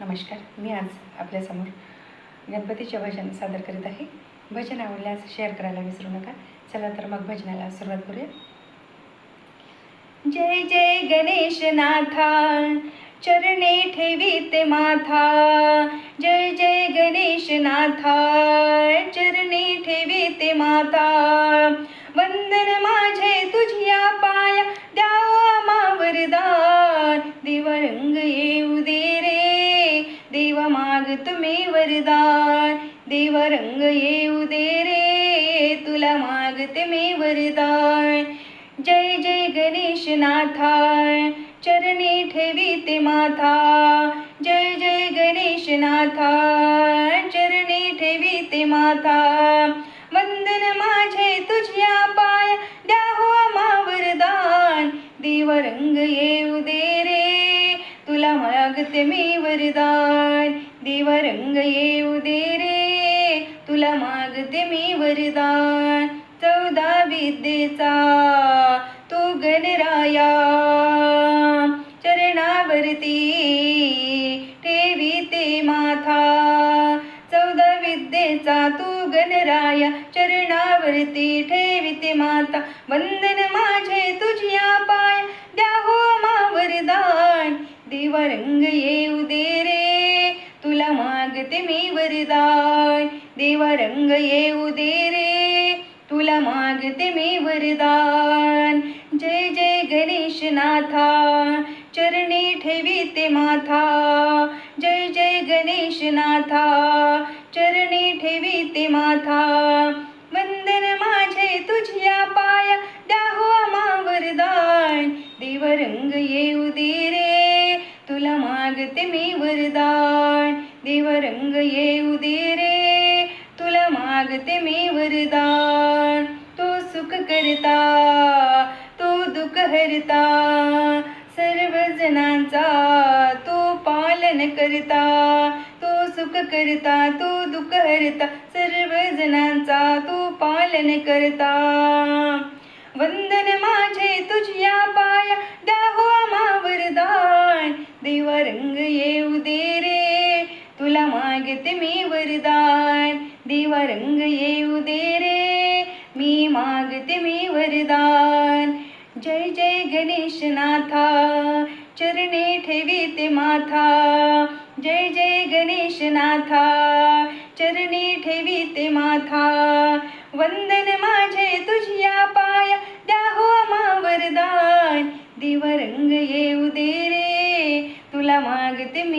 नमस्कार. मी आज आपल्यासमोर गणपतीचे भजन सादर करीत आहे. भजन आवडल्यास शेअर करायला विसरू नका. चला तर मग भजनाला सुरुवात करूया. जय जय गणेशनाथा, चरणी ठेवीते माथा. जय जय गणेशनाथा, चरणी ठेवीते माथा. वंदन माझे तुझिया पाया, द्यावा मा वरदान. दिवरंग येऊ दे रे, देवा माग तुम्ही वरदान. देवरंग येऊ दे रे, तुला मागते मी वरदान. जय जय गणेशनाथा, चरणी ठेवीते माथा. जय जय गणेशनाथा, चरणी ठेवीते माथा. वंदन माझे तुझिया पाया, द्या हो मा वरदान. देवरंग येऊ दे रे, तुला मागते मी वरदान. देवरंग येऊ दे रे, तुला मागते मी वरदान. 14 विद्येचा तू गणराया, चरणावरती ठेवीते माथा. 14 विद्येचा तू गणराया, चरणावरती ठेवीते माता. वंदन माझे तुझिया पाय, द्या हो मा वरदान. देवरंग येऊ दे रे, तुला मागते मी वरदान. देवरंग येऊ दे रे, तुला मागते मी वरदान. जय जय गणेशनाथा, चरणी ठेवीते माथा. जय जय गणेशनाथा, चरणी ठेवीते माथा. वंदन माझे तुझिया पाया, द्या हो मा वरदान. देवरंग येऊ दे रे, तुला मागते मी वरदान. देवरंग येऊ दे रे, तुला मागते मी वरदान. तो सुख करता, तो दुःख हरता, सर्व जनांचा तो पालन करता. तो सुख करता, तो दुःख हरता, सर्व जनांचा तो पालन करता. वंदन माझे तुझिया पाया, द्या हो मा वरदान. देवरंग येऊ दे रे, तुला मागते मी वरदान. देवरंग येऊ दे रे, मी मागते मी वरदान. जय जय गणेशनाथा, चरणी ठेवीते माथा. जय जय गणेशनाथा, चरणी ठेवीते माथा. वंदन माझे तुझिया पाया, द्या हो मा वरदान. देवरंग येऊ दे रे, तुला मागते मी